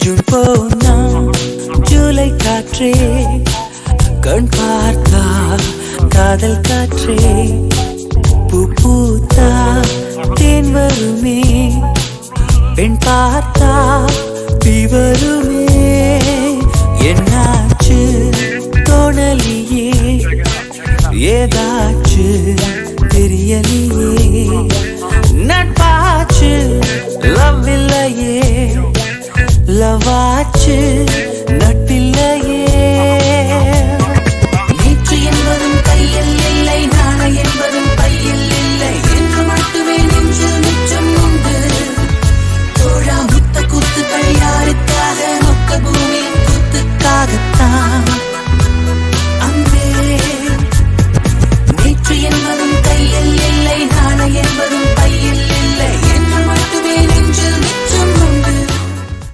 June போனா ஜூலை காற்றே கண் பார்த்தா காதல் காற்றே பூ பூத்தா தேன் வருமே பெண் பார்த்தா தீ வருமே என்னாச்சு தோணலியே ஏதாச்சு தெரியலையே நட்பாச்சு லவ் இல்லையே லவாச்சு